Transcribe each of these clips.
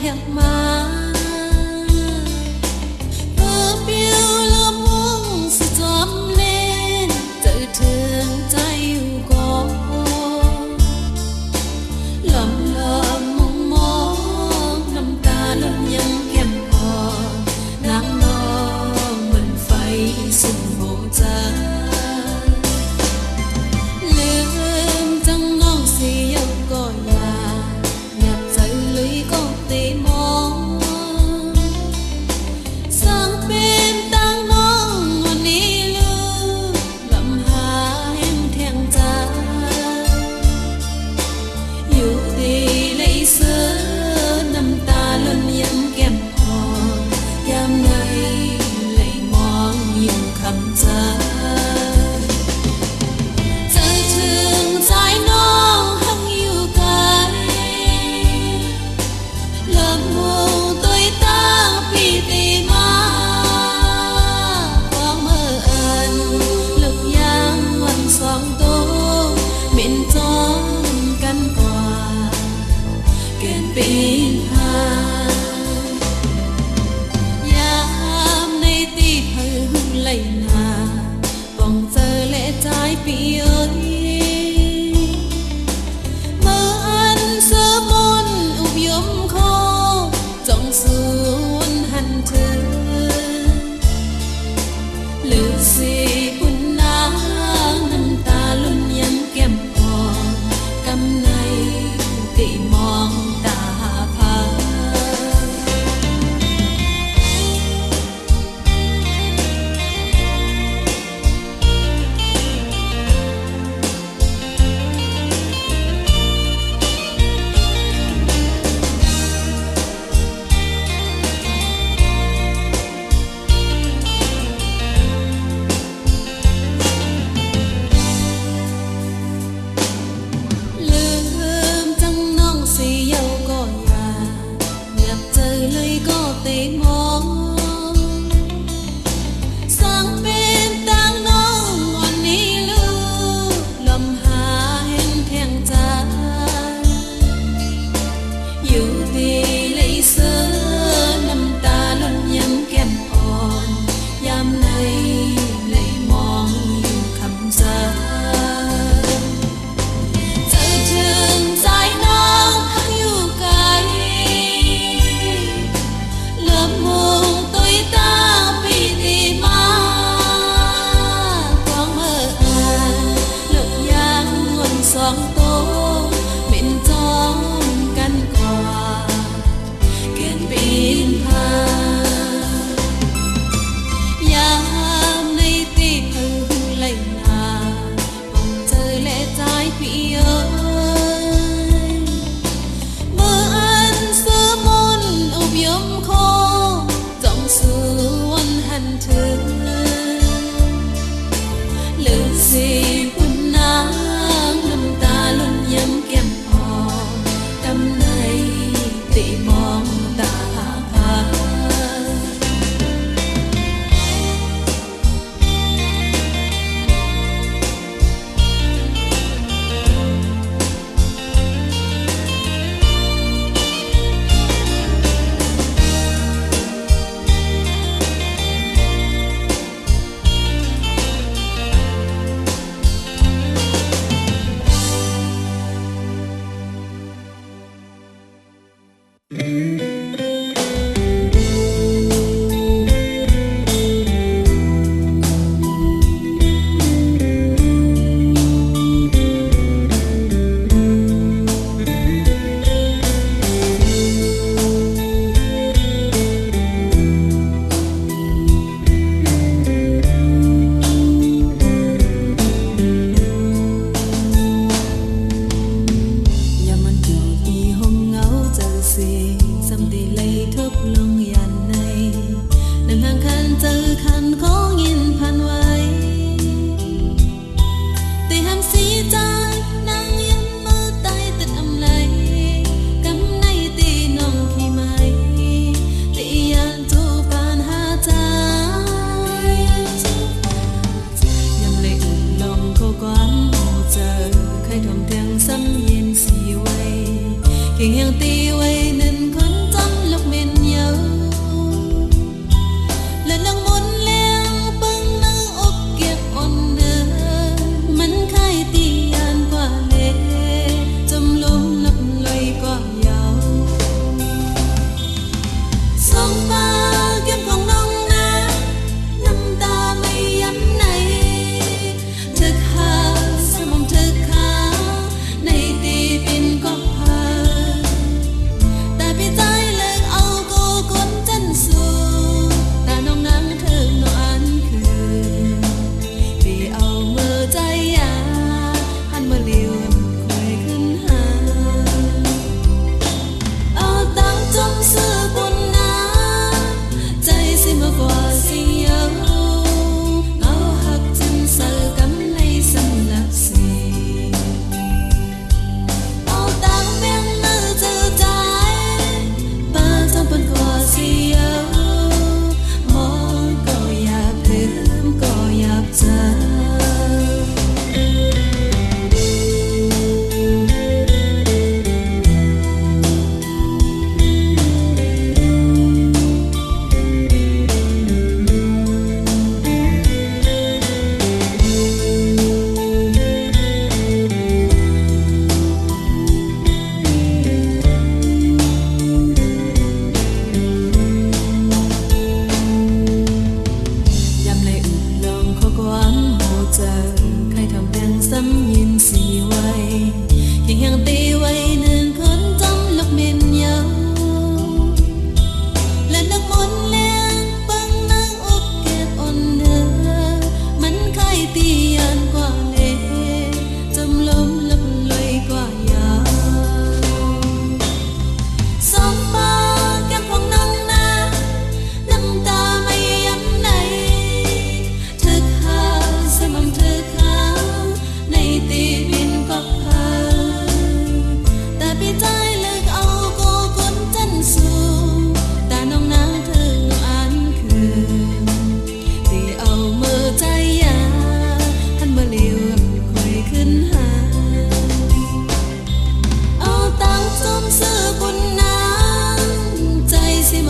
hẹn mà bờ biêu lắm uống sự tóm lên tự thươngใจอยู่ก่อนลำลำมองน้ำตาล้นยังแก้มอ่อนน้ำนองเหมือนไฟสุมโหใจลืมจังน้องเสียก่อนลาอยากใจเลยก็ตีมองสั่งเป็นตั้งน้องวันนี้ลืมลำหาแห่งแทงใจอยู่ดีเลยเสือน้ำตาล้นยังแก้มอ่อนยามไหนเลยมองอยู่คำใจใจถึงใจน้องหักอยู่ไกลลำหูตัวตาปีตีมาความเมื่ออันลึกยังวันสองตัวเหม็นจองกันกว่าเกินปีหายามในตีเพิ่งไหลนาป้องเจอและใจปีเอ้ยเมื่ออันเสือมนอุบยมโคจงสูนหันเธอหรือสิพุ่นนางน้ำตาล้นยังแก้มอ่อนกำในตีมองตาพาลืมจังน้องเสียวก็อยากเจอเลยก็ตีมองสั่งเป็นตั้งน้องวันนี้ลืมลำหาแห่งแทงใจอยู่ดีเลยเสือน้ำตาล้นยังแก้มอ่อนยามไหนเลยมองอยู่คำใจใจถึงใจน้องหักอยู่ไกลเลิมมองตัวตาปีตีมาความเมื่ออันลึกยังวันสองตัวเหม็นจองกันกว่าเกินปีพายามในตีเพิ่งไหลนาป้องเจอและใจพี่เอ้ยเมื่ออันเสือมนอุบยมโคจงสวนหันเธอหรือสิพุ่นนางน้ำตาล้นยังแก้มอ่อนกำในตีมองตาพา เคียงตีไว้หนึ่งคนจำ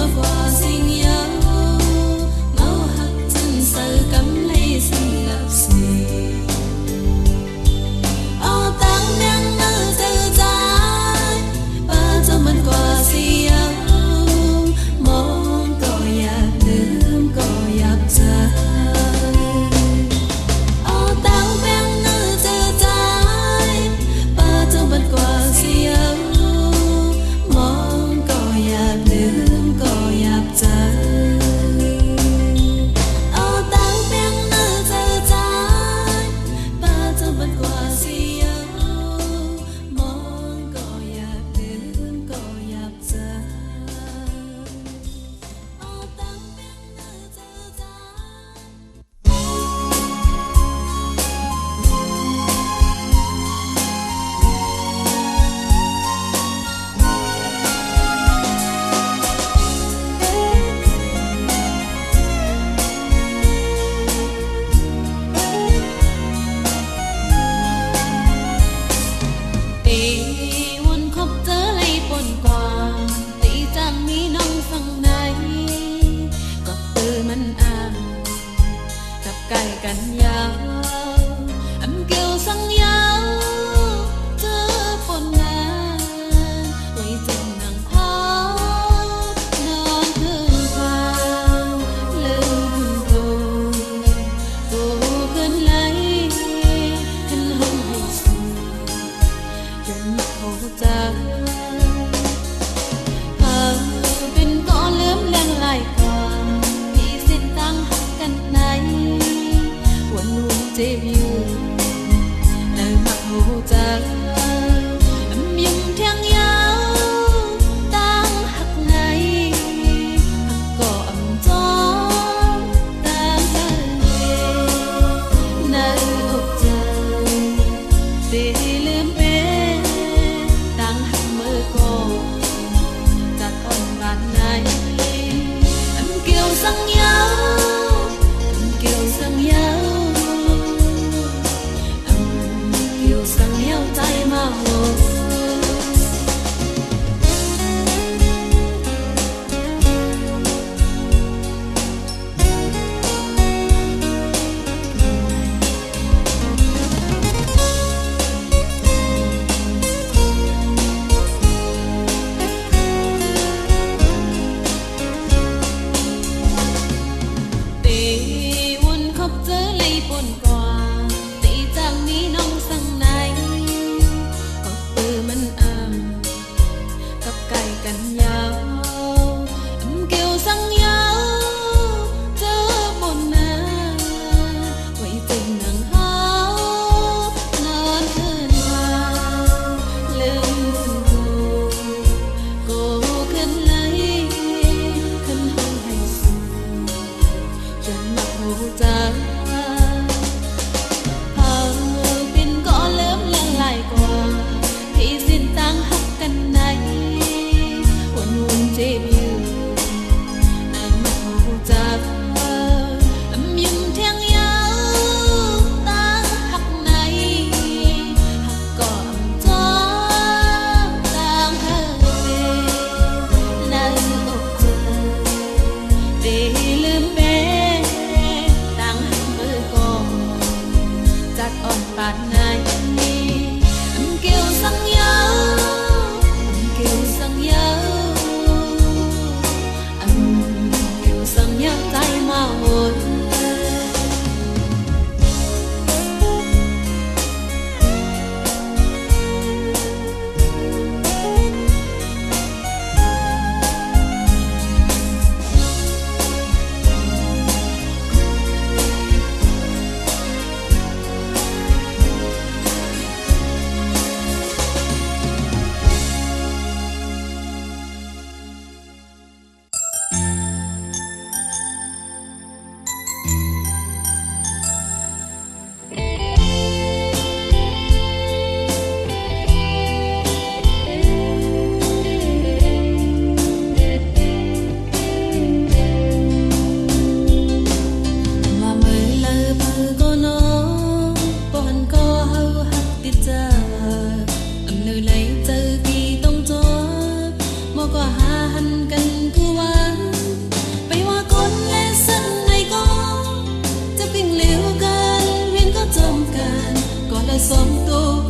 mưa qua xinh nhau máu hắt chân sờ cắm lấy xinh lập xì ô tăng đang nở từ trái ba cho mình qua xì nhau mong có nhạc đêm có nhạc trái ô tăng đang nở từ trái ba cho mình qua xì nhau mong có nhạc đêm có nhạc trái ô tăng đang nở từ trái ba cho mình qua xì nhau mong có nhạc đêm có nhạc trái ô tăng đang nở từ tráiตีวนคบเจอไล่ปนกว่าตีจังมีน้องฝั่งไหนก็ปือมันอ่างกับไก่กันยาวอำเกี่ยวสังยาวเจอปนมาไว้เจ็บหนังพอนอนคืนฟาวลืมตัวขึ้นไหลขึ้นห้องให้สูจนเขาใจเป็นก้อนเลื่อมแรงไหลก่อนมีเส้นตั้งหักกันไหนวันวุ่นเจ็บอยู่ในมักหัวใจยิ้มเทียงยาวตั้งหักไหนหักก็อ่ำจอมตามทะเลในอกใจตีลืมเป็นตั้งหักมือก่อนจากอ่อนบานไหนเกี่ยวสังยาวเกี่ยวสังยาวเกี่ยวสังยาวใจมาโห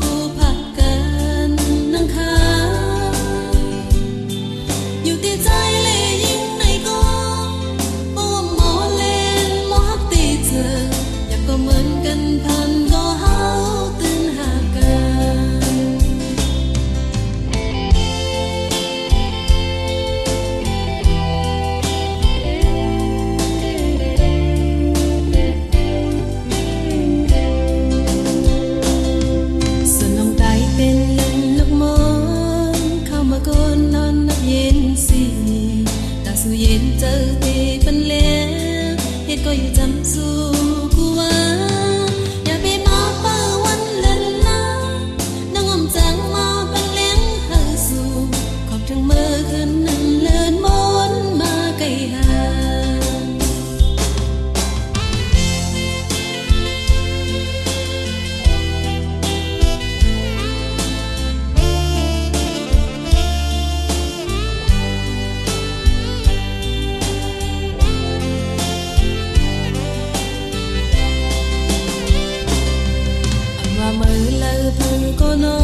กูผักกันนังคาอยู่ที่ใจเลยยิ่งในก็โอ้หมอเล่นหมอฮักตีเธออยากก็เหมือนกันพันก็เฮาตื่นหากันสู่เย็นเจอที่เป็นเลี้ยเหตุก็อยู่จำสู่กูว่าอย่าไปมาเปิดวันเล่นละนั่งอมจังมาเป็นเลี้ยงเฮาสู่ขอบถึงเมื่อคืนนั้นเลื่อนมนมาไกลหามือเลอเพิ่งก็น้อ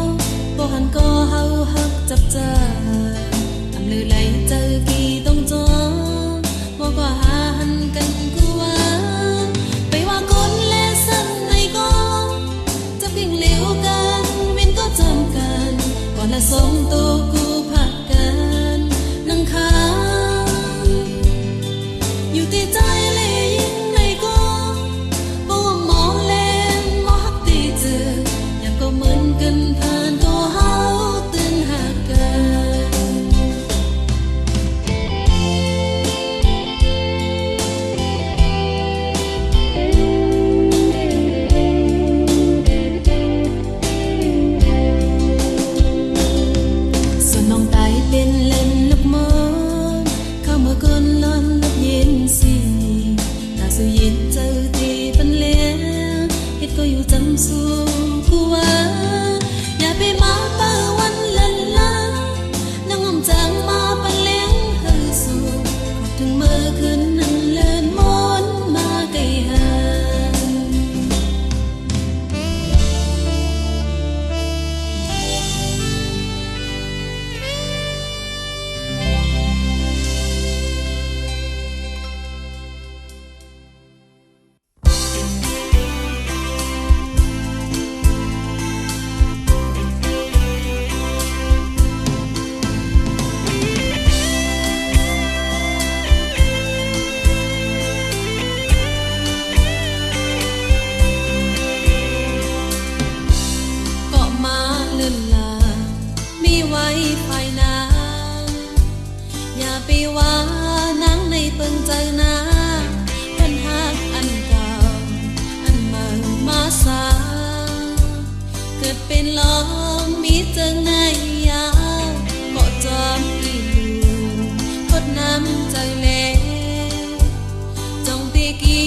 งบ่หันก็เฮาฮักจับใจทำลือไหลเจอกี่ต้องจอบ่ก็หาหันกันกูว่าไปว่าคนและสันในก็จะพิงเหลวกันเว้นก็จำกันก่อนละส่งตัวกูผักกันนังคาอยู่ที่ใจเลยยิ่งในก็บ่ว่าหมอเล่นหมอฮักตีเจออยากก็เหมือนกันผ่านก็เฮาตื่นหากันส่วนน้องตายเป็นเล่นลูกมอนเข้ามาก่อนนอนนับเย็นสิตาสู่เย็นเจอที่เป็นเลี้ยเหตุก็อยู่จำสู่กูว่าอย่าไปมาเปิดวันเล่นละนั่งอมจังมาเป็นเลี้ยงเฮาสู่ขอบถึงเมื่อคืนนั้นเลื่อนมนมาไกลหามีไว้ภายนางอย่าไปว่านังในเปิงใจนาปัญหาอันเก่าอันมาสาเกิดเป็นลองมีเจิงในยาวก็จอมอีอยู่กดน้ำใจเล่จงตีกี้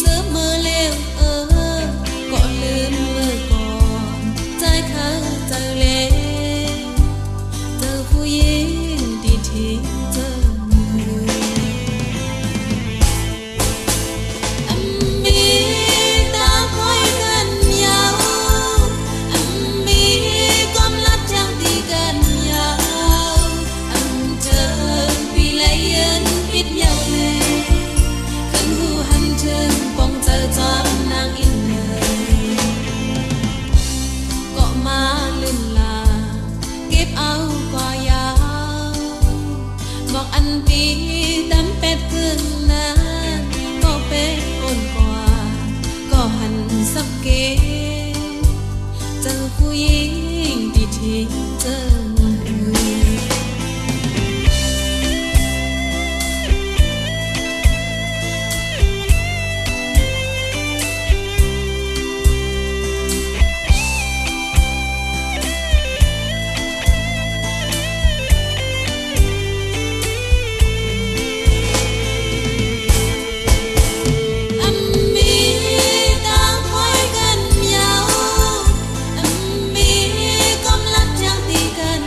เสมอเร็วก็ลืมเมื่อก่อนใจเขาใจเล่ผู้หญิงที่ทิ้งเธอมีตาคอยกันยาวมีความลับจังที่กันยาวเธอพี่เลยยืนปิดยาวเลยขึ้นหูหันเชิงป้องเจอจอมนางอินเลยก็มาลืมลาเก็บเอากว่ายาวบอกอันปีดำเป็ดพึ่งนะก็เป็ดอ่อนกว่าก็หันสักเกเจอผู้หญิงที่ทิ้งเจอมีความลับจังที่กัน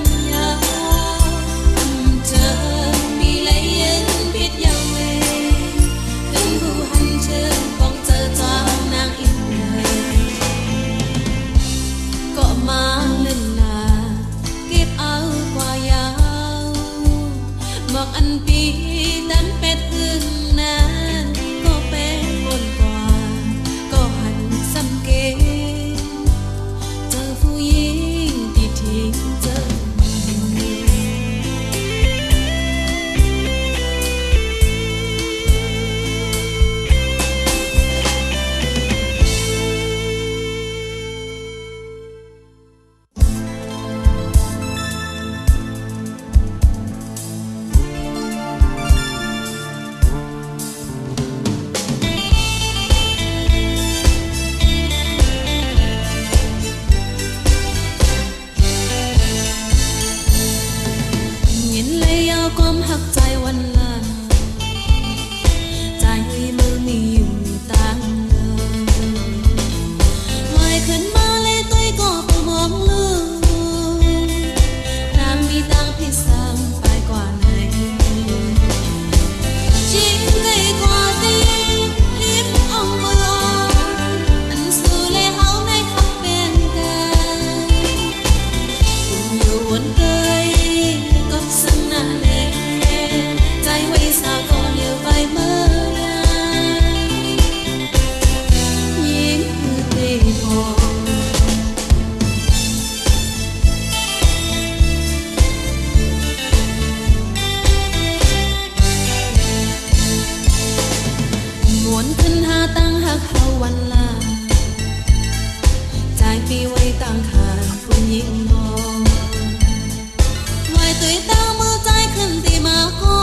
ปีตั้งเป็ดถึงนานก็เป็นคนกว่าก็หันสังเกตเจอผู้หญิงที่ทิ้งเจอความหักใจวันละใจมือมีอยู่ต่างลอยขึ้นมาเลยตัวก็ไปมองลืมทางมีต่างพิสังไปกว่าไหนชิงไกลกว่าตีลิบอ่องมืออันสู้เลยเฮาในขับเป็นกันอยู่วนเกยก็สังนาเลใจไว้สาวก็เลี้ยวไปเมื่อไรยิ่งคือเตะบอลมวนขึ้นหาตั้งหักเฮาวันละใจปีไว้ตั้งขาดผู้หญิงมองไว้ตัวตั้งมือใจขึ้นตีมาก่อ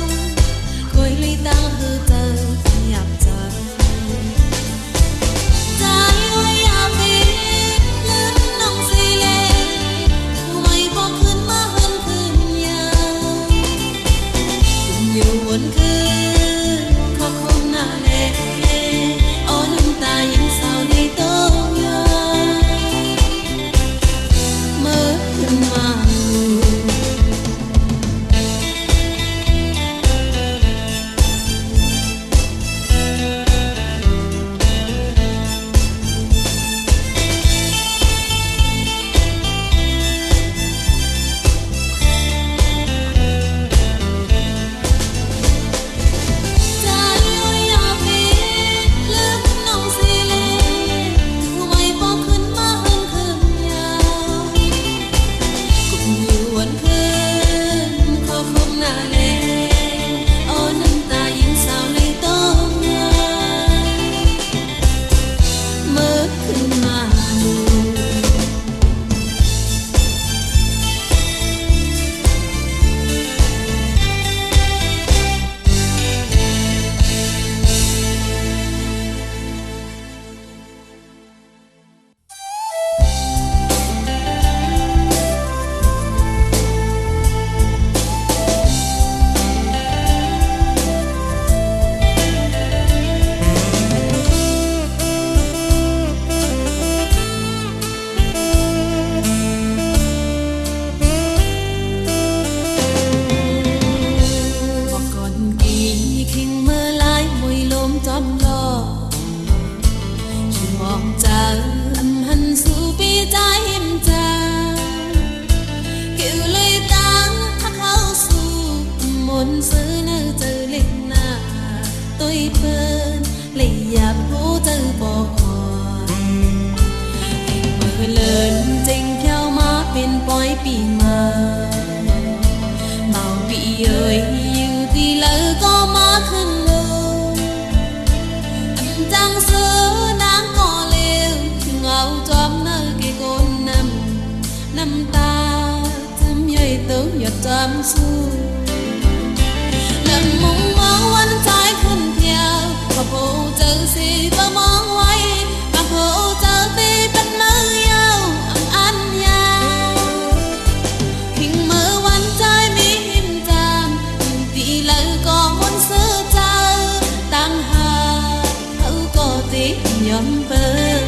นคุยเลยตั้งคือเจออยากเจอใจไว้อยากปีลืมน้องสิเลไม่บอกขึ้นมาหันขึ้นยาวอยู่วนคืนขอคงหน้าเล่อ้อน้ำตายังเศร้าในโต๊ะยาเมื่อขึ้นมาซื้อเนื้อเจอเล็กหน้าตัวเปิ้นเลยอยากรู้เจอบอกเมื่อเลินจริงเที่ยวมาเป็นปอยปีมาเมาปีเอ่ยอยู่ที่เลอก็มาขึ้นเลยจังซื้อนางก็เลวเงาจอมเนื้อกี่คนน้ำตาทำใหญ่เติมหยดจำสู้มองมองวันใจขึ้นเที่ยวพอผู้เจอสิก็มองไว้พอผู้เจอตีเป็นมือยาวอันยาวทิ้งมือวันใจมีหิมจามตีเลยก็มุนซื้อเจอตั้งหาเขาก็ตียอมเปิด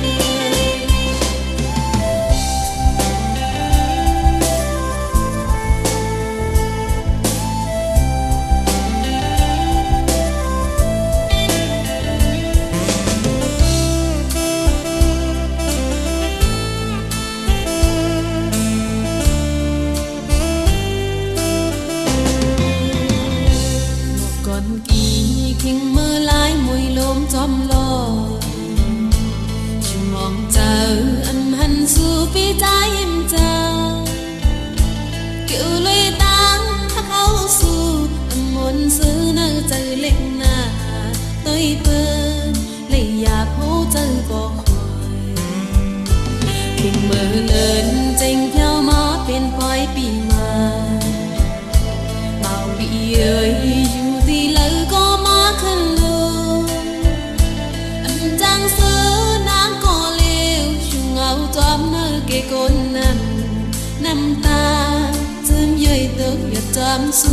mơ lớn tranh theo má bên vai bị mà bao bị ơi dù thì lỡ có má khăn lô anh trang sớ nắng có liều chung áo toám nơ kê con nằm ta dưng dây tớ nhật toám su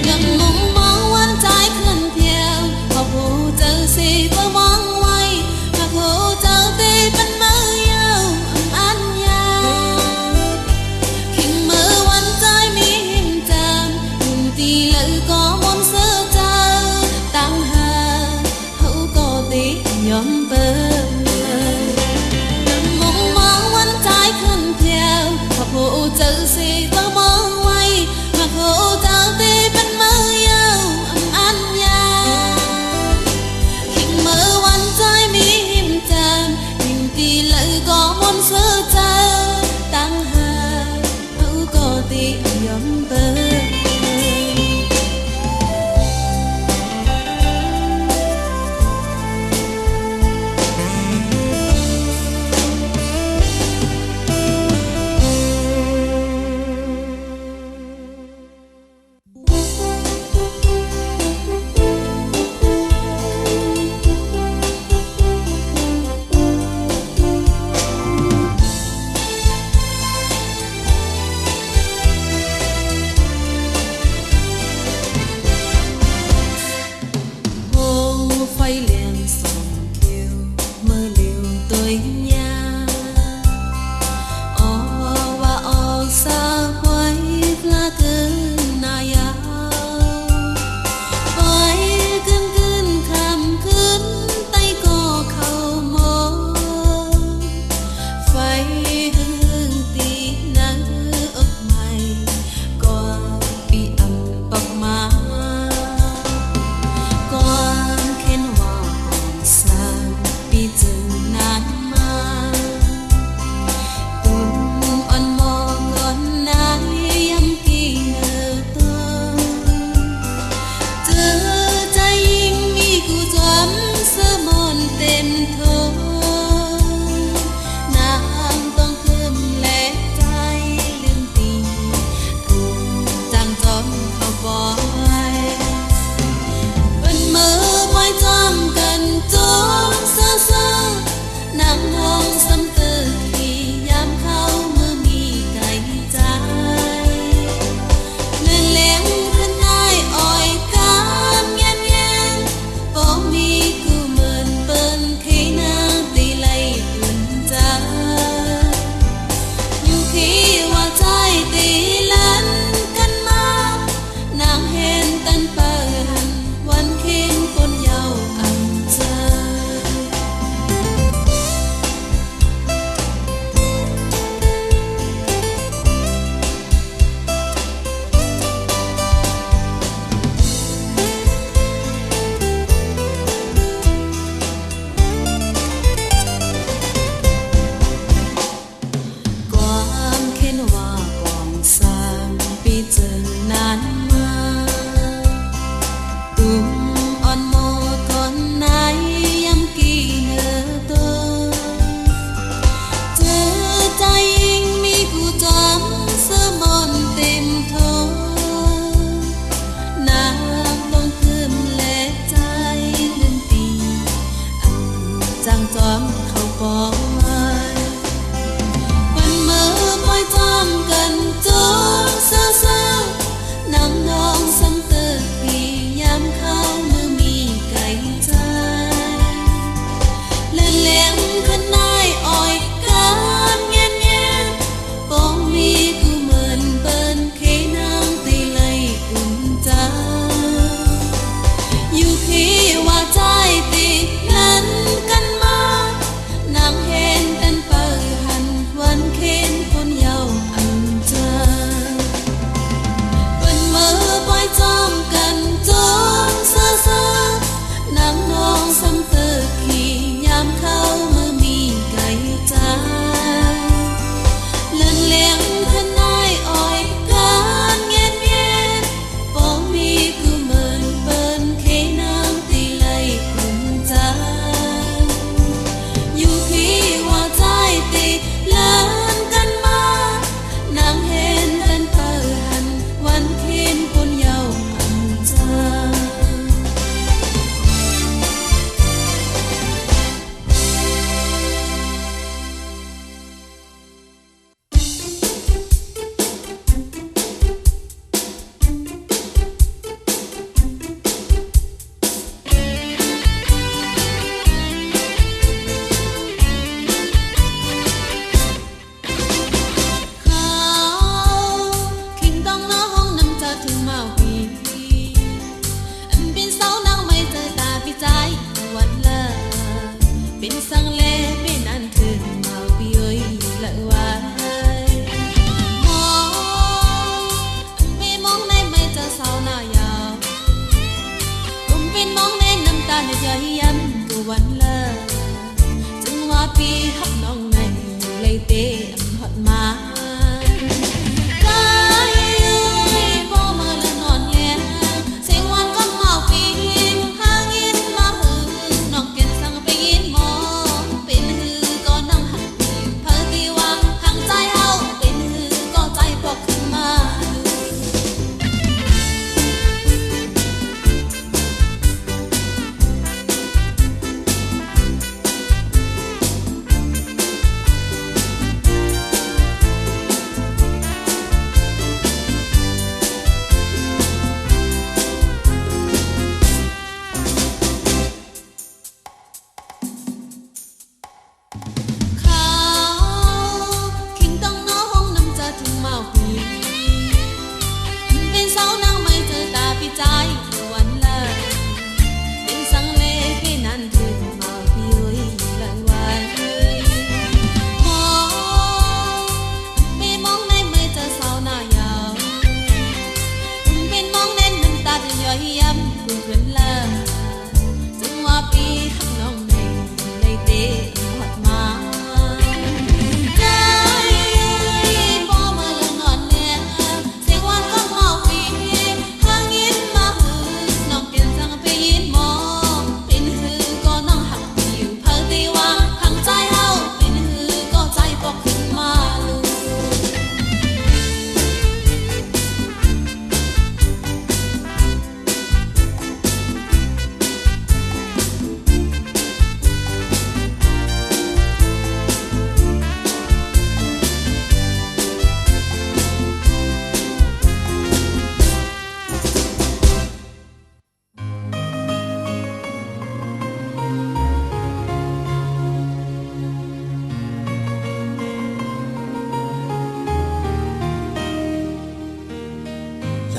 ngầm mong mong anh trái khăn theo học hồ chờ xe tớ mong quay học hồ chờ tê bên mơ yêu an nhau khi mơ anh trái mi hình tràn cùng tì lỡ có món sơ cha tăng hà hậu có tê nhóm bơ ngầm mong mong anh trái khăn theo học hồ chờ xe tớ mong quay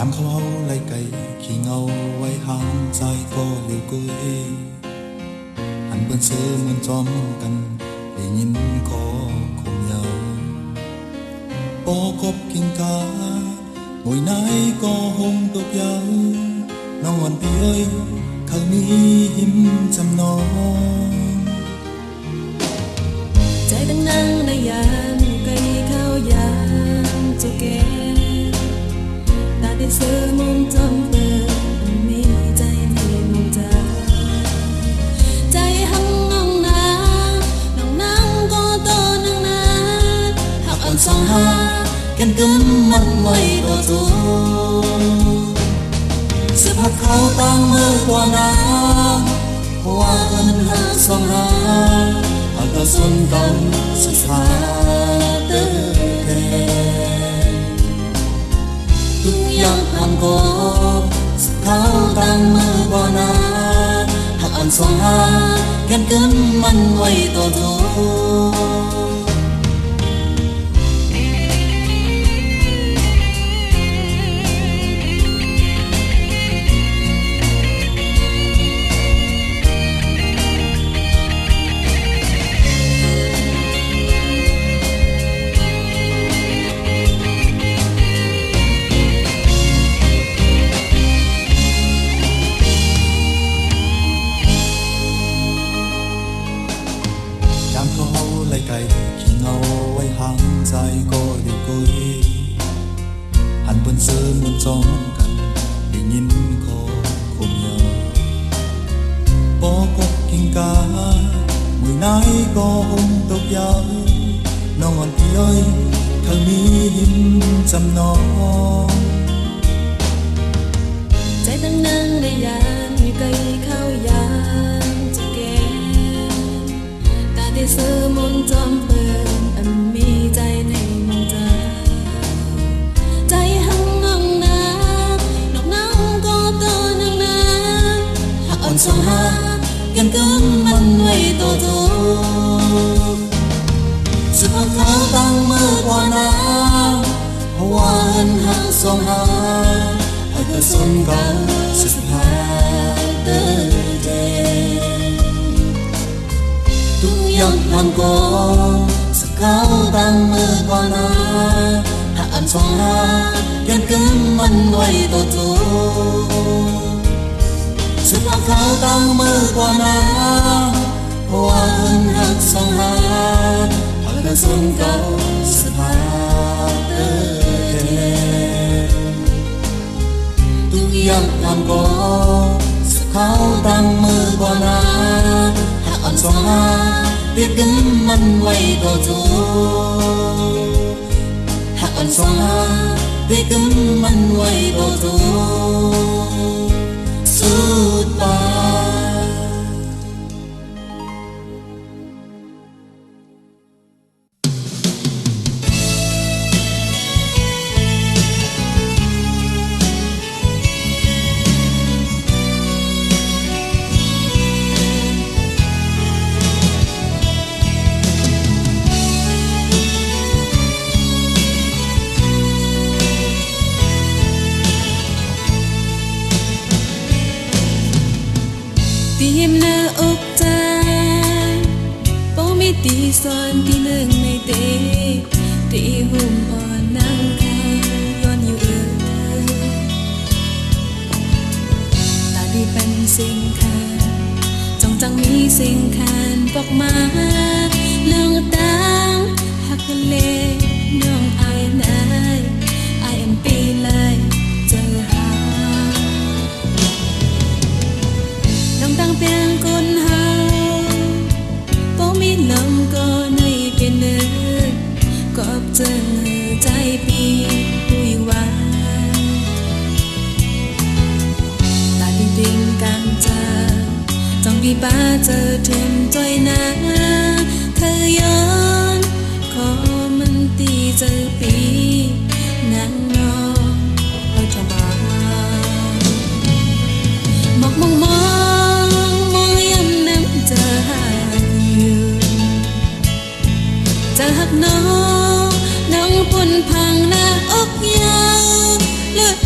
ามเขาเอาไล่ไก่ขี้เงาไว้ห่างใจก็เหลียวกุยหันเปิ้นซื้อเหมือนจอมกันได้ยินขอคงยาวปอคบกินกามวยไหนก็หงตกยาวน้องวันพี่เอ้ยเขามีหิมจำนองใจตั้งนั่งในยามไก่ข้าวยามเจ้าแก่ตาได้เสือมุมจำเปิดมีใจในมองใจใจหังน้องนาน้องนางก็โตนังนาหักอ่อนสองหากันกึมมันไว้ตัวจูเสื้อผ้าเขาตั้งมือกว่านาเพราะว่าเอิ้นหักสองหาหักกระสุนเก่าสุดท้ายเตอแค่ทุกอย่างผ่านก็สุดเขาตั้งมือกว่านาหักอ่อนสองหากันกึมมันไว้ตัวจูเขาเอาไล่ไก่ขี้เงาไว้ห่างใจก็เดียวกุยหันเปิ้นซื้อเหมือนจอมกันได้ยินขอคงยาวปอกบกินกามือไหนก็หงตกยาวน้องอ่อนพี่เอ้ยเขามีหิมจำนองใจตั้งนั่งในยามไก่ข้าวยามเจ้าแก่ตาได้เสือมุมจำเปิดอันมีใจในมองใจใจหังน้องนาน้องนางก็โตนังนาหักอ่อนสองหากันกึมมันไว้ตัวจูสุดเขาตั้งมือกว่านาเพราะว่าเอิ้นหักสองหาหักกระสุนเก่าสุดท้ายเตอเดทุกอย่างผ่านก็สุดเขาตั้งมือกว่านาหักอ่อนสองหากันกึมมันไว้ตัวจูสุดเขาตั้งมือกว่านาเพราะว่าเอิ้นหักสองหาหักกระสุนเก่าสุดท้ายเตอทุกอย่างผ่านก็สุดเขาตั้งมือกว่านาหักอ่อนสองหาติดกึมมันไว้ตัวจูหักอ่อนสองหาติดกึมมันไว้ตัวจูสุดปาตีมหน้าอกใจป้องไม่ตีซ้อนที่หนึ่งในเตะตีหุ่มอ่อนนั่งข้างย้อนอยู่ตาดีเป็นสิ่งคันจ้องจังมีสิ่งคันบอกมาเรื่องต่างหักกันเลยน้องอายนายอายปีเลยเจอหาน้องตั้งเพียงคนเฮาป้องมีน้องก็ในเป็นเนื้อก็อบเจอใจปีหุยหวานตาดิงดิงกางจาจ้องดีป้าเจอเทมจอยนาเคยย้อนขอมันตีเจอปีนางน้องเราจะมามองมองยันน้ำเจอหากอยู่จะหักน้องปุ่นพังหน้าอกยาวเลือด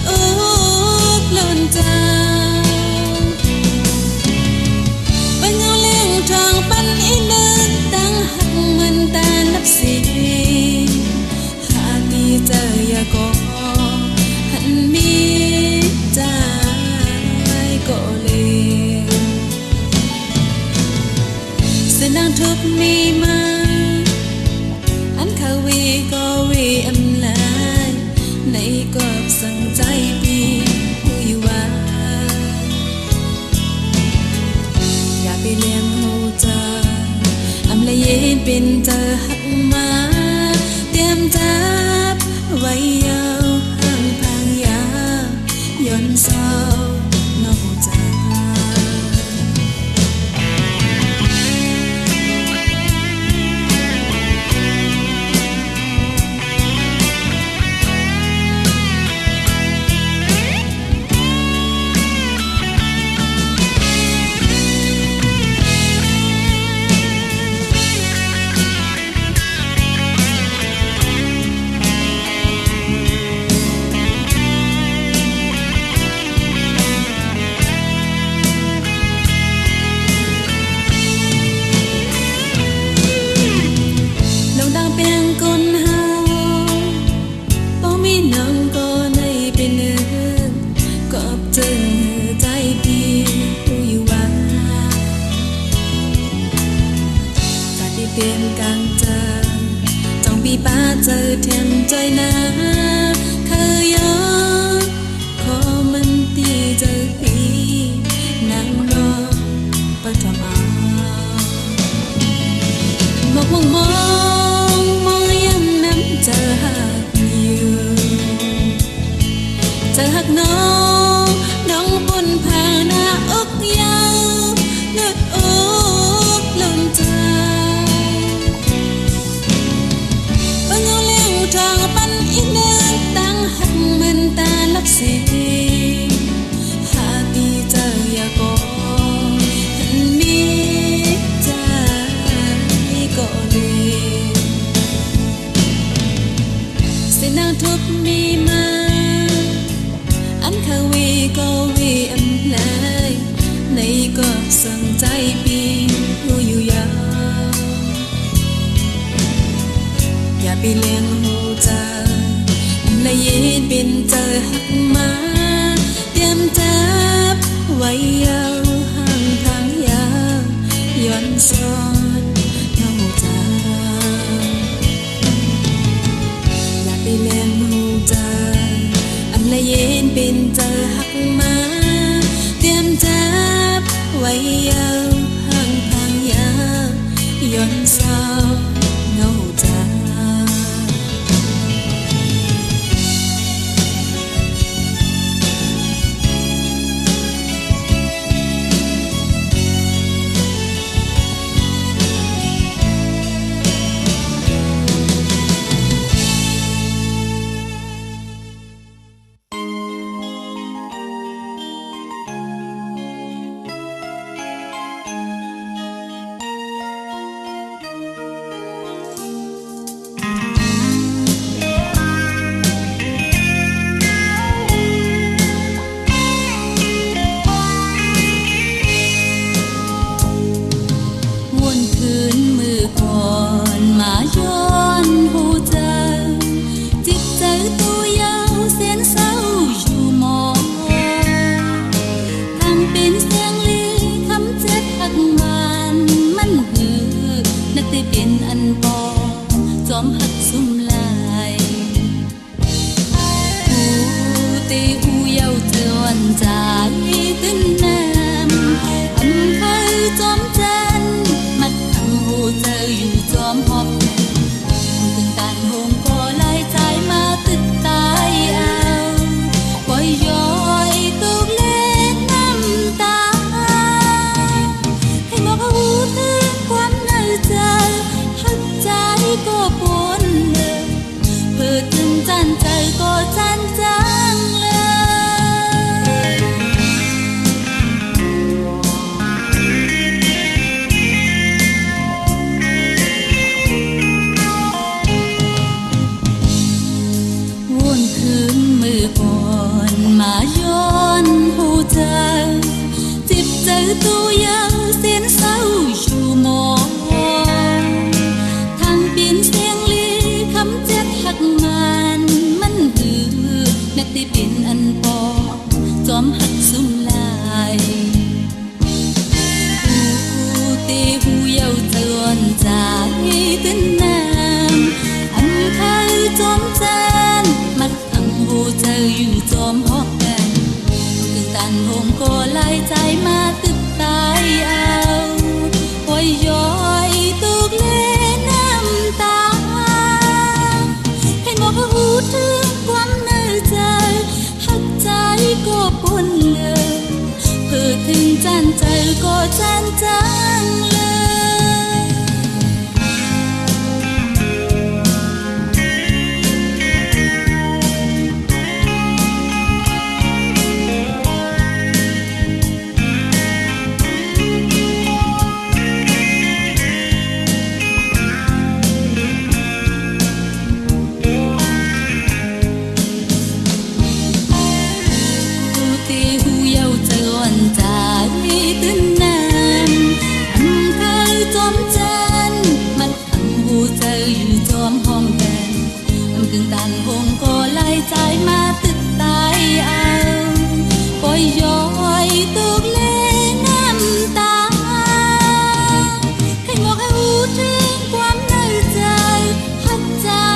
ba giờ thèm trời na khơi gió khó mình ti giờ khi nắng lo bắt thầm một mong mong mong em nắm chờ hạt nhiều chờ hạt nó đóng bồn phà na ước nhau nước ước lộn trời bao nhiêu liêu tràng bắn ít nên tăng hạt mình ta lấp xì hạt đi chờ ya có hận mi trái có đi sẽ nàng thuốc mi ma anh khâu vi có vi âm lại này có sân trái bi ngu yêu yaอย่าไปเลี้ยงหูใจและยืนเป็นเจอหักมาเตรียมจับไว้ยาวห่างทางยาวย้อนซ้อนเท่าใจอย่าไปเลี้ยงหูใจอันและยืนเป็นเจอหักมาเตรียมจับไว้ยาวห่างทางยาวย้อนซ้อนเท่าใจ ใจ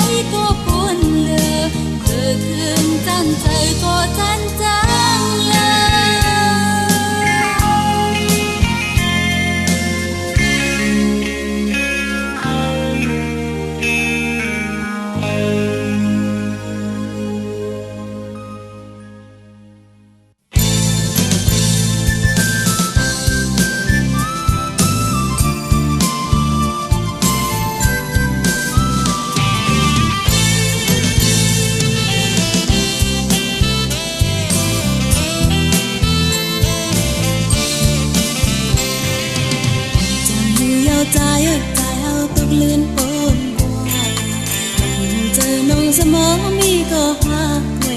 สมองมีก็หาไว้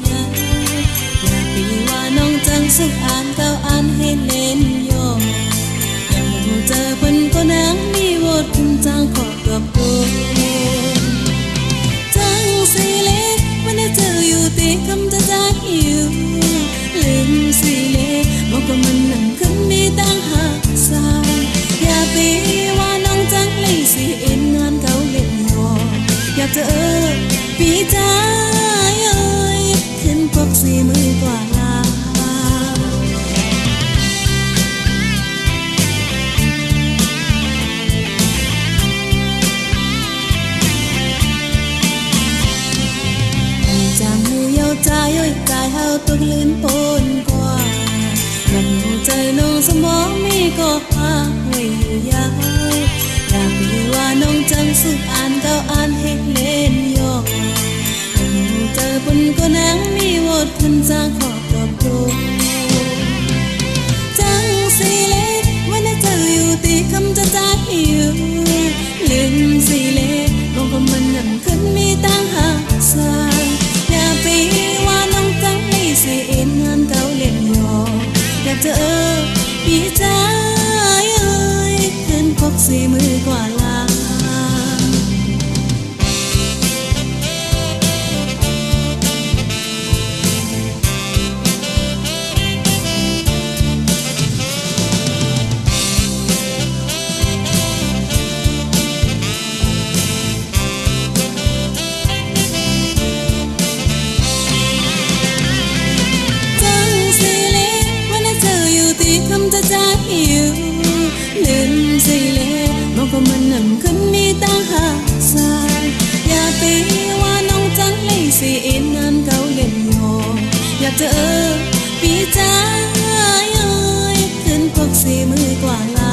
ยาอย่าปีว่าน้องจังสุขอ่านเก้าอ่านให้เล่นโยอย่าหูเจอเพิ่นก็นางมีวดจางขอกับตัวจังสิเล็กวันนี้เจออยู่ตีคำจะได้อยู่ลืมสิเล็กบอกว่ามันนั่งขึ้นมีตั้งหาสายอย่าปีว่าน้องจังเลยสิเอ็นงานเก่าเล่นโยอยากจะพี่จ้าเอ้ยขึ้นพกสี่มือกว่าลาจางมือเยาใจย่อยกายเฮาตุกลื่นปนกว่าลำหัวใจน้องสมองมีก็หาไว้อยู่ยาวอยากพี่ว่าน้องจังสุขอ่านเก้าอ่านให้เล่นโยเจอปุ่นก็นางมีวดพันจางขอบกับตัวจังสิเล็กวันนี้เจออยู่ตีคำจะจากอยู่ลืมสิเล็กมองก็มันนั่นขึ้นมีตั้งหาสายอย่าปีว่าน้องจังไม่สิเอ็นงานเก่าเล่นโยอยากจะพี่จ้าเอ้ยขึ้นพกสี่มือกว่าลาคำจะจากอยู่ลืมสิเล่มองก็มันนั่นขึ้นมีตั้งหาสายอย่าปีว่าน้องจังเลยสิเอ็นงานเก่าเล่นโยอยากจะพี่จ้าเอ้ยขึ้นพกสี่มือกว่าลา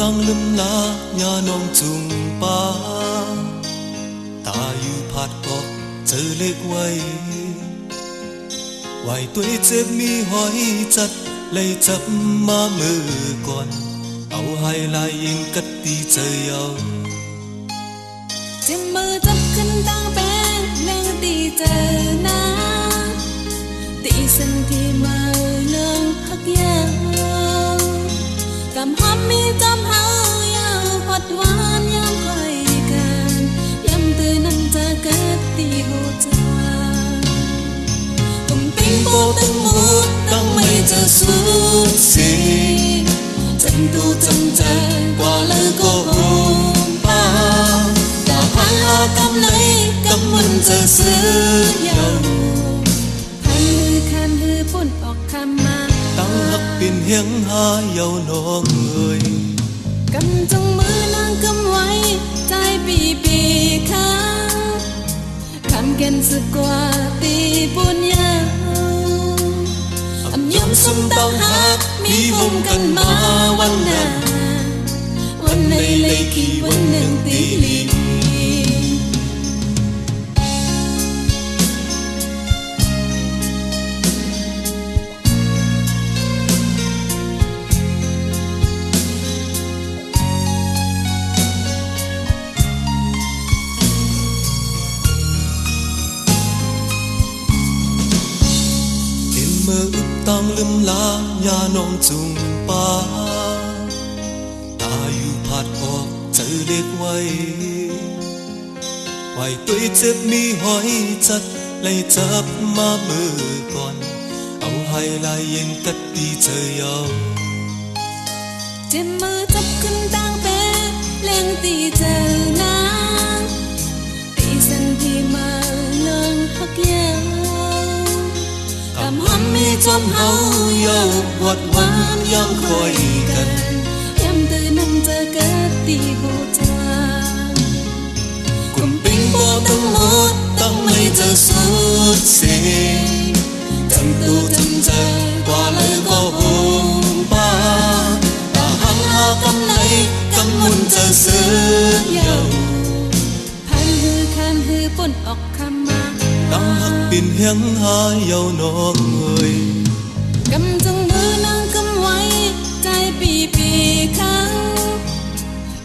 ตั้งลืมลาญาน้องจุงป้าตาอยู่ผัดกอกเจอเล็กไว้ไหวตัวเจ็บมีหอยจัดเลยจับมามือก่อนเอาให้ลายยิงกัดตีเจอเยาเจ็บมือจับขึ้นตั้งแป้งแรงตีเจอหน้าตีสันที่มาเลื่องพักยากำหอมมีจำเฮายาวหดหวานยามคอยกันยามตื่นนั่งจะเกิดตีหัวใจกุมปิ้งโบตึงมูดตั้งไม่จะสูญสีจันดูจำใจกว่าเลยก็หูป้าแต่พันหากำเลยกำมันจะซื้อยาวคันหือปุ่นออกคำมาตั้งหักเป็นเฮียงหาเยาน้องเอ่ยกำจงมือนางกำไว้ใจปีข้างคำเก่นสึกกว่าตีปุญญาอำยมสมต้องหักมีห่มกันมาวันหน้าวันในเลยกี่วันหนึ่งตีลีตั้งลืมลาญาน้องจุงป้าตาอยู่ผัดออกเจอเล็กไว้ไหวตัวเจ็บมีหอยจัดเลยจับมามือก่อนเอาให้ลายเย็นกัดตีเจอยาวเจ็บมือจับขึ้นตั้งแป้งแรงตีเจอหน้าตีสันที่มาเลื่องพักยากำหอมมีจมเฮาเยาหดหวานยามคอยกันยามตื่นนั่งเจอเกิดตี กำไหนกำมุนจะซื้อยาวพันฮือป่นออกคำมาดังหักปิ่นเฮียงหายเยาน้องเอ่ยกำจังมือนางกำไว้ใจปีครั้ง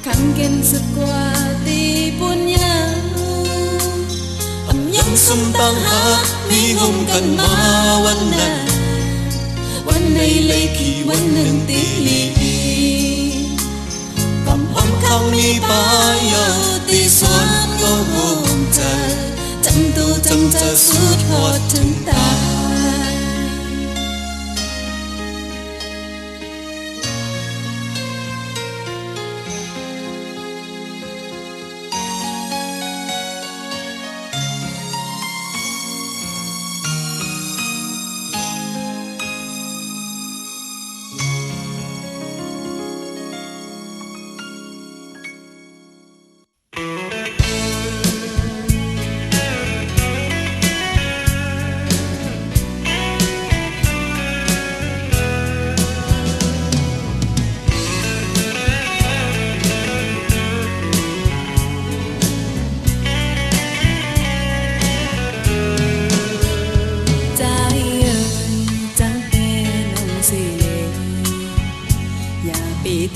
ขันเกินสึกกว่าตีปุ่นยาวยังสมตั้งหามีห่มกันมาวันนั้นวันในเลยขี่วันหนึ่งตีลีกำห้องเขามีป้ายยาวตีสวนก็ห่มใจจำตัวจำจะสุดหดถึงตาย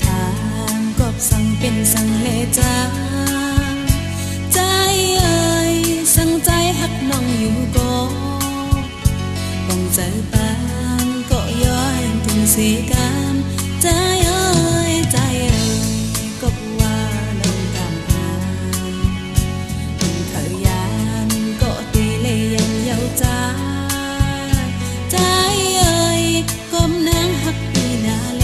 ทางกบสั่งเป็นสั่งเลจาใจเอ่ยสั่งใจหักน้องอยู่ก็ต้องเจอปานก็ย้อนถึงสีกามใจเอ่ยใจเอ่ยกบว่าน้องกำหานเคยยานก็ตีเลยยังเย้าจ้าใจเอ่ยกบนางหักปีนาเล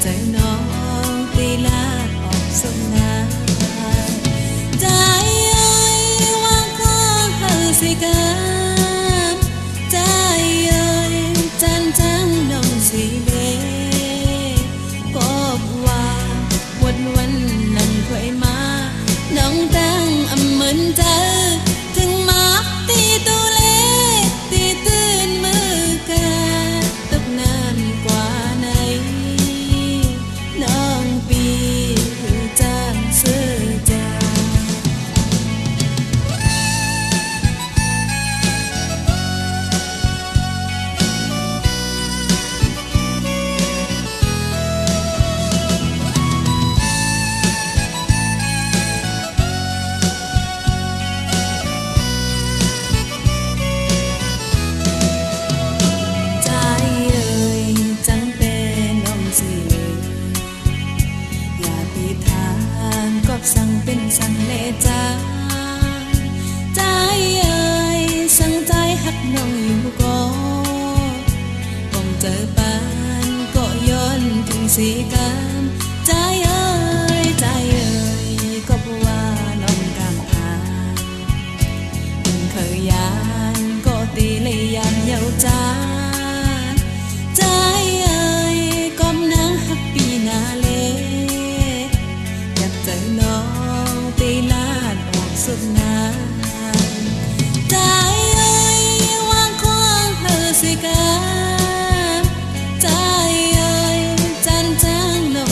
ใจน้องตีลาออกสมงานใจเอ่ยวางคอเฮาสิกันใจเอ่ยจันจังน้องสิเลก็ว่าวันนั้นค่อยมาน้องตั้งอำเหมือนเจอถึงมาตีตัวเล็กตีตื่นมือกาตกนานกว่าไหนน้องปีคือจางซื้อจาใจเอ่ยจังเป็นน้องสิอย่าปีทางก็สั่งเป็นสั่งเลจาใจเอ่ยสั่งใจหักน้องอยู่ก็ต้องเจอปานก็ย้อนถึงสีกามใจเอ่ยใจเอ่ยก็ว่าน้องกำหานเคยยานก็ตีเลยยานเย้าจ้าใจเอ่ยก้มนางหักปีนาเลอยากเจอน้องตีลาดออกสุดนานใจเอ่ยวางควางเฮาสิกันใจเอ่ยจันจังน้อง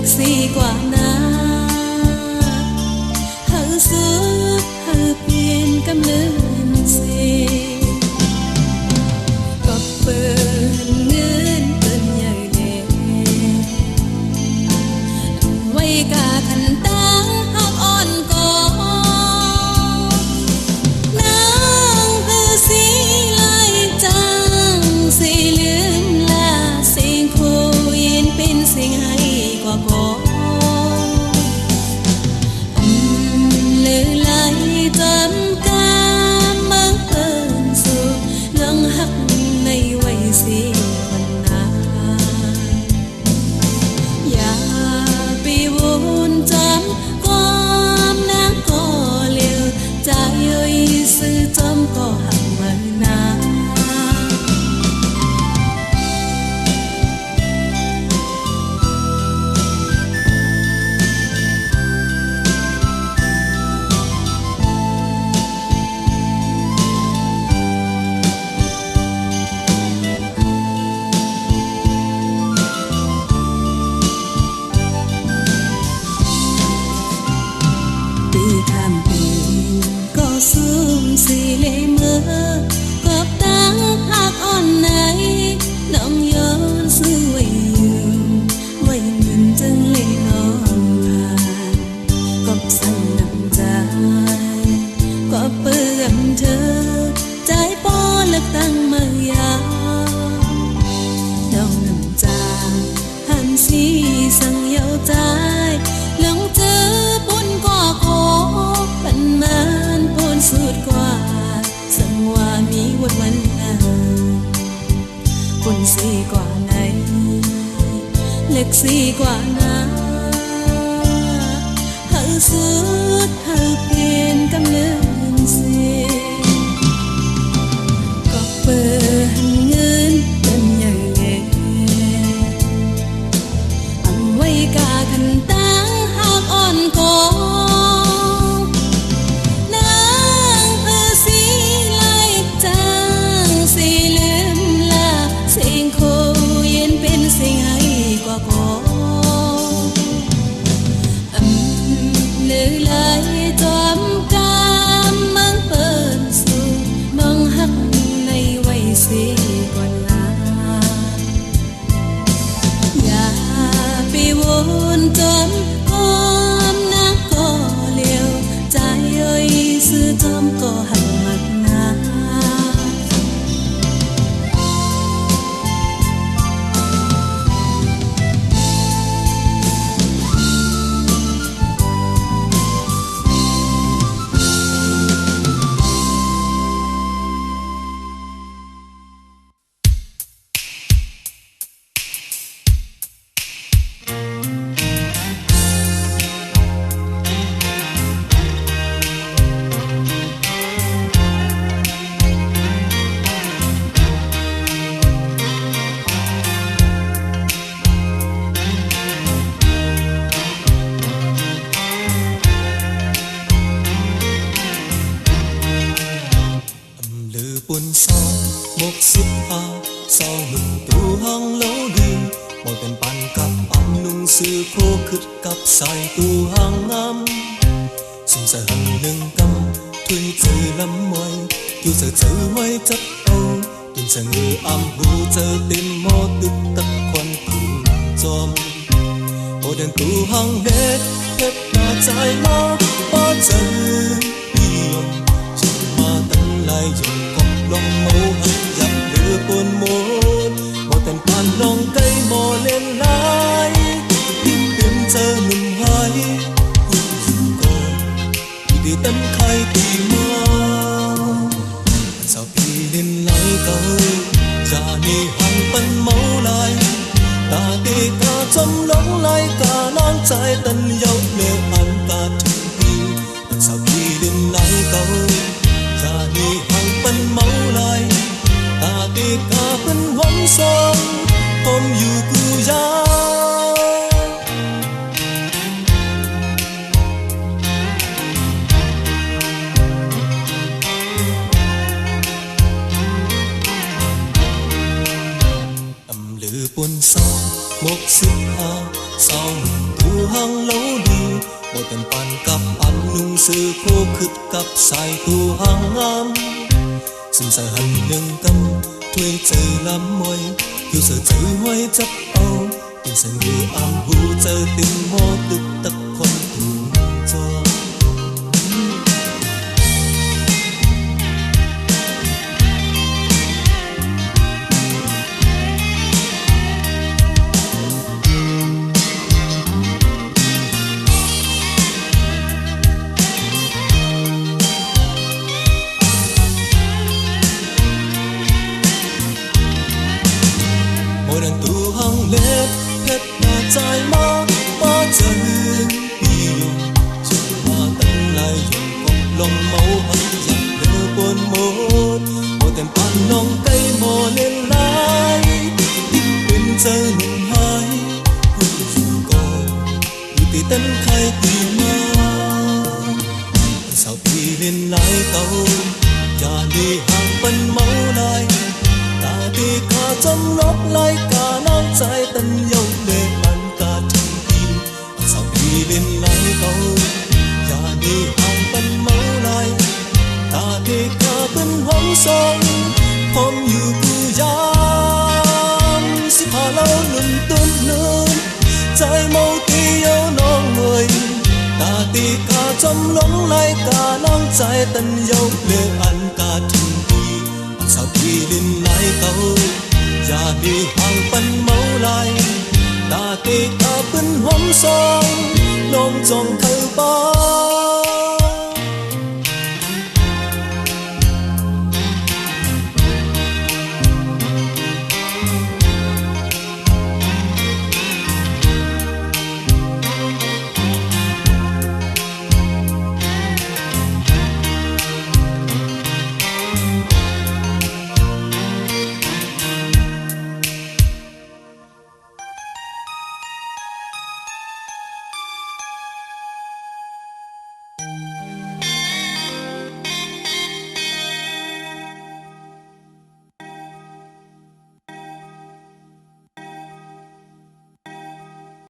xì quả na hờ xưa hờ biên cam lươn xì có bờn ngân bờn nhảy nè quay cả thành táng học on có nắng hờ xì lại trăng xì lươn là xì khô yên bên xì hay quả có lỡ lại tấm cam mơ ơn dù lăng hắc này quay xì phần na ya bị buồn tấm con nắng có liều trái ơi sư tấm có hằng mơ na tham bình có sương xì lệ mưa cọp táng hát on này nồng nhớ sư quay nhìn chân lệ nonผ่านcọpสั่นน้ำใจcọpเปื้อนเธอใจป้อเลือกตั้งเมื่อยามดองน้ำจางหันสีสั่งเยาใจลงเจอปุ่นก็ขอปันมันปุ่นสุดกว่าสังว่ามีวันนาปุ่นสีกว่าไหนเล็กสีกว่านาเฮาสุดเฮาเป็นกำเนิดเสียก็เปิดเงินเป็นอย่างเงี้ยอันไว้กาคันตั้งหากอ่อนก็นางเพื่อสีไล่จางสีลืมลาเสียงโคเย็นเป็นเสียงให้กว่าก็เลือไหลจอมกามมังเปิดสู่มองหักในไว้สีก่อนลาอย่าไปวนจนความนักก็เลี้ยวใจเอ้ยซื้อจอมก็หักมักนาปุ่นเศร้าหมกสิบหาเศร้าหนึ่งตัวห้องโลดีมองเป็นปันกับอันนุ่งซื้อโคขึ้นกับใส่ตัวห้างงามสุ่มใส่หันหนึ่งกำถุยเจอลำมวยอยู่เจอไว้จับเอาตุนเสงืออ้ำหูเจอเต็มหม้อตึกตักควันกูจอมโอเดินตัวห้างเด็ดเก็บหน้าใจมาป้าเจอพี่ยมจึงมาตั้งลายยงlòng màu hắt dập đưa buồn môn một tàn pan lòng cây mò lên lái tim tim chờ nằm hai cùng còn đi tân khai tìm mơ sao khi lên lái cầu già nề hàng phân máu lại ta tê ca chấm lóng lại cả non trái tân dấu lệ ăn taถึงดีsao khi lên lái cầu già nề hàng phân máu lại ta tê ca phân vẫn son hômอยู่กูยาปุ่นเศร้าหมกสิบหาเศร้า นุ่งเสื้อโคคึกกับสายตัวหางงามซึ่งใส่หันหนึ่งกำถ้วยเจอลำมวยคิวเสือเจอห้อยจับเอาเป็นสังเกตอามหูเจอติ่งโมตึกตะคนถูกจอlết hết mà trái má má chân đi dùng chừng mà tăng lại dùng cọc lòng máu hăng dặn đỡ buồn một một tem pan nong cây mò lên lái tìm bên chơi nồng hái hương dù còn như tì tân khai tìm ma sao đi lên lái tàu cha đi hàng phân máu lại ta đi cả trong lót lại cả nắng trái tân dâu để ăn cả trong tim sao đi lên lái tàu cha đi hàng phân máu lại ta đi cả bên hóng sông hôm như cứ giam xin hà lâu lùn tuôn lớn trái màu tiêu non người ta đi cả trong lóng lại cả nắng trái tân dâu để ăn cả trong tim sao đi lên lái tàu cha đi hàng phân máu lại ta đi cả bên hóng sông lòng trong thơ ba